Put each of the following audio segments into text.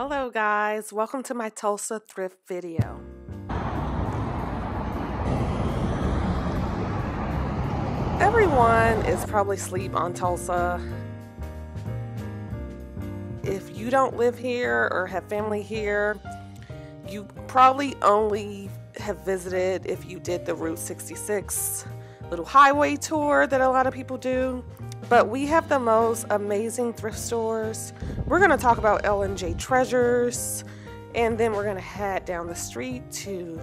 Hello guys, welcome to my Tulsa thrift video. Everyone is probably asleep on Tulsa. If you don't live here or have family here, you probably only have visited if you did the Route 66 little highway tour that a lot of people do. But we have the most amazing thrift stores. We're going to talk about L&J Treasures, and then we're going to head down the street to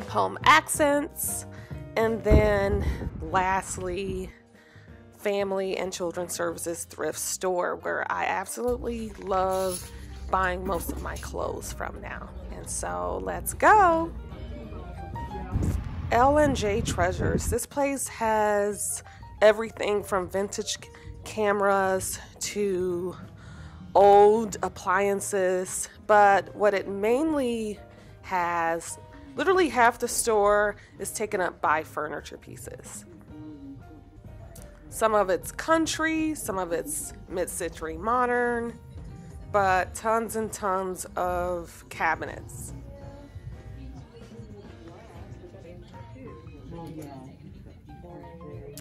Home Accents, and then lastly, Family and Children's Services Thrift Store, where I absolutely love buying most of my clothes from now. And so let's go. L&J Treasures. This place has everything from vintage cameras to old appliances, but what it mainly has, literally half the store is taken up by furniture pieces. Some of it's country, some of it's mid-century modern, but tons and tons of cabinets.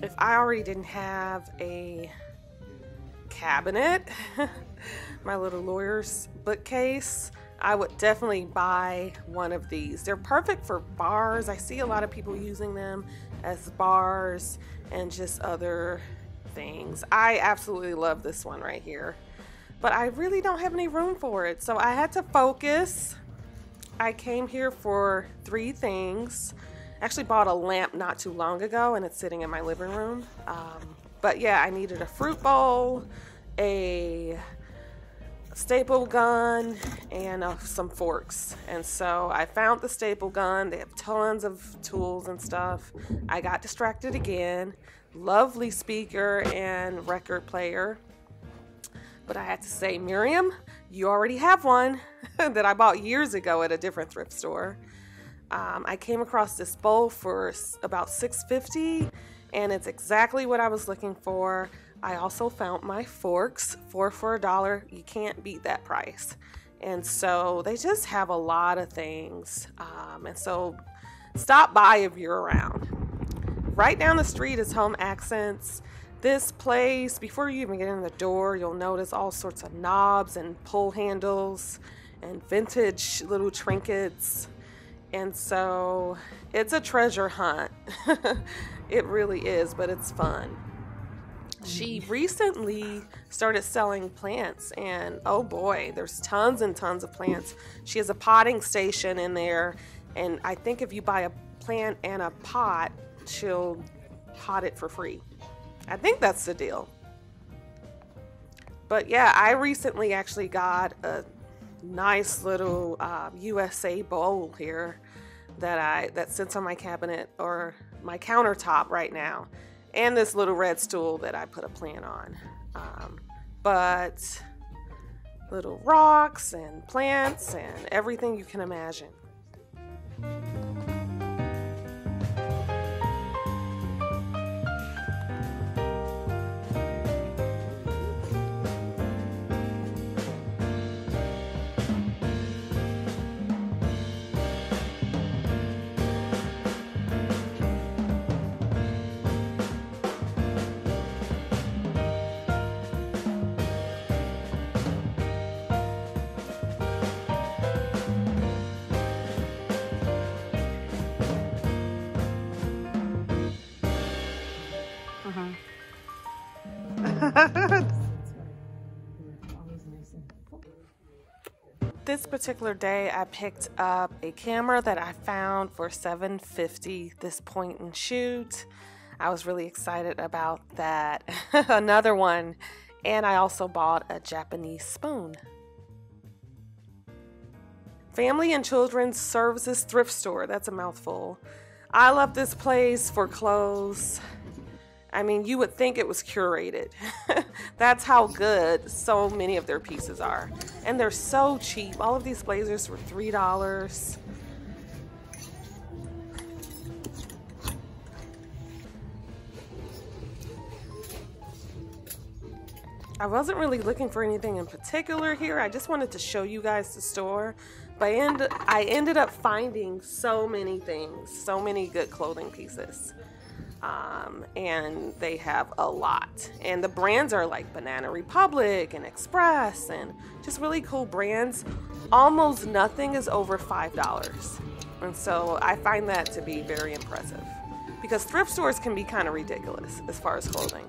If I already didn't have a cabinet, my little lawyer's bookcase, I would definitely buy one of these. They're perfect for bars. I see a lot of people using them as bars and just other things. I absolutely love this one right here, but I really don't have any room for it, so I had to focus. I came here for three things. Actually bought a lamp not too long ago and it's sitting in my living room. But yeah, I needed a fruit bowl, a staple gun, and some forks. And so I found the staple gun. They have tons of tools and stuff. I got distracted again. Lovely speaker and record player. But I had to say, Miriam, you already have one that I bought years ago at a different thrift store. I came across this bowl for about $6.50 and it's exactly what I was looking for. I also found my forks, 4 for $1. You can't beat that price. And so they just have a lot of things. And so stop by if you're around. Right down the street is Home Accents. This place, before you even get in the door, you'll notice all sorts of knobs and pull handles and vintage little trinkets. And so it's a treasure hunt. It really is, but it's fun. She recently started selling plants, and oh boy, there's tons and tons of plants. She has a potting station in there, and I think if you buy a plant and a pot, she'll pot it for free. I think that's the deal. But yeah, I recently actually got a nice little USA bowl here that sits on my cabinet or my countertop right now, and this little red stool that I put a plant on. But little rocks and plants and everything you can imagine. This particular day I picked up a camera that I found for $7.50, this point and shoot. I was really excited about that. Another one, and I also bought a Japanese spoon. Family and Children's Services Thrift Store, that's a mouthful. I love this place for clothes. I mean, you would think it was curated. That's how good so many of their pieces are. And they're so cheap. All of these blazers were $3. I wasn't really looking for anything in particular here. I just wanted to show you guys the store. But I ended up finding so many things, so many good clothing pieces. And they have a lot. And the brands are like Banana Republic and Express and just really cool brands. Almost nothing is over $5. And so I find that to be very impressive. Because thrift stores can be kind of ridiculous as far as clothing.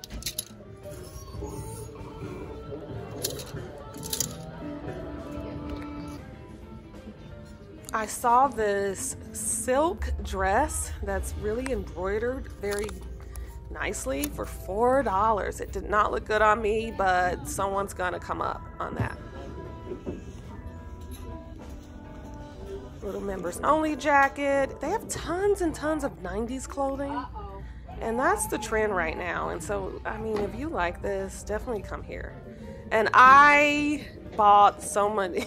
I saw this silk dress that's really embroidered very nicely for $4. It did not look good on me, but someone's gonna come up on that. Little members only jacket. They have tons and tons of 90s clothing. And that's the trend right now. And so, I mean, if you like this, definitely come here. And I bought so many.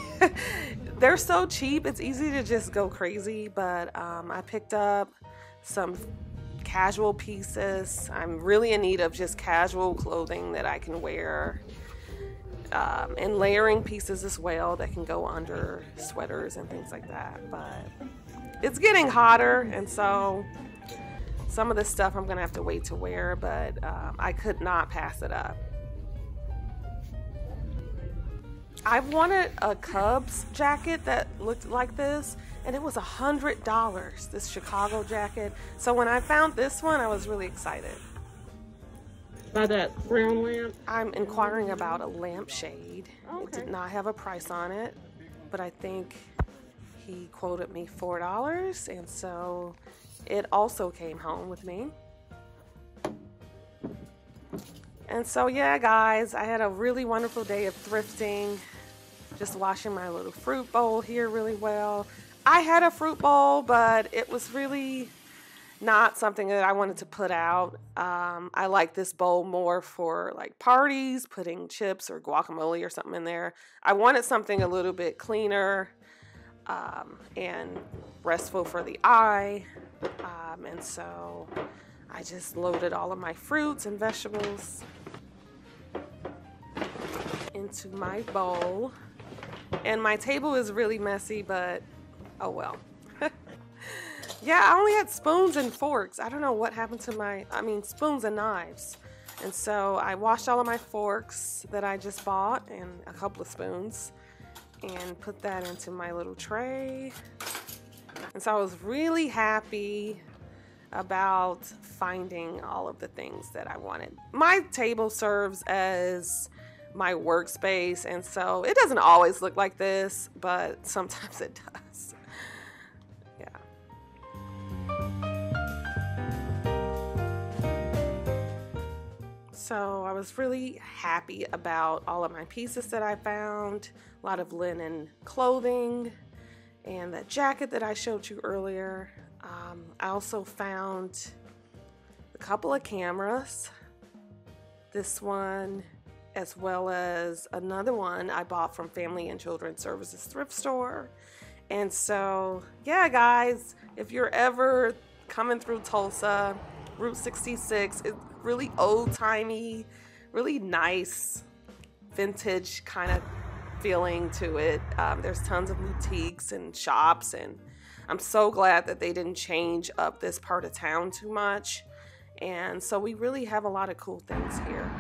They're so cheap, it's easy to just go crazy, but I picked up some casual pieces. I'm really in need of just casual clothing that I can wear, and layering pieces as well that can go under sweaters and things like that. But it's getting hotter, and so some of this stuff I'm gonna have to wait to wear, but I could not pass it up. I wanted a Cubs jacket that looked like this, and it was $100, this Chicago jacket. So when I found this one, I was really excited. By that brown lamp? I'm inquiring about a lampshade. Okay. It did not have a price on it, but I think he quoted me $4, and so it also came home with me. And so yeah, guys, I had a really wonderful day of thrifting. Just washing my little fruit bowl here really well. I had a fruit bowl, but it was really not something that I wanted to put out. I like this bowl more for like parties, putting chips or guacamole or something in there. I wanted something a little bit cleaner and restful for the eye. And so I just loaded all of my fruits and vegetables into my bowl. And my table is really messy, but oh well. Yeah, I only had spoons and forks. I don't know what happened to spoons and knives. And so I washed all of my forks that I just bought and a couple of spoons and put that into my little tray. And so I was really happy about finding all of the things that I wanted. My table serves as my workspace, and so it doesn't always look like this, but sometimes it does. Yeah. So I was really happy about all of my pieces that I found. A lot of linen clothing and that jacket that I showed you earlier. I also found a couple of cameras. This one, as well as another one I bought from Family and Children's Services thrift store. And so, yeah, guys, if you're ever coming through Tulsa, Route 66, it's really old-timey, really nice, vintage kind of feeling to it. There's tons of boutiques and shops, and I'm so glad that they didn't change up this part of town too much. And so we really have a lot of cool things here.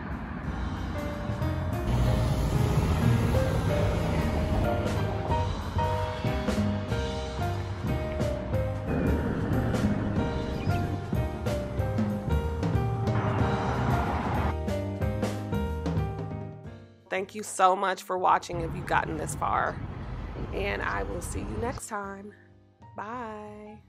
Thank you so much for watching if you've gotten this far. And I will see you next time. Bye.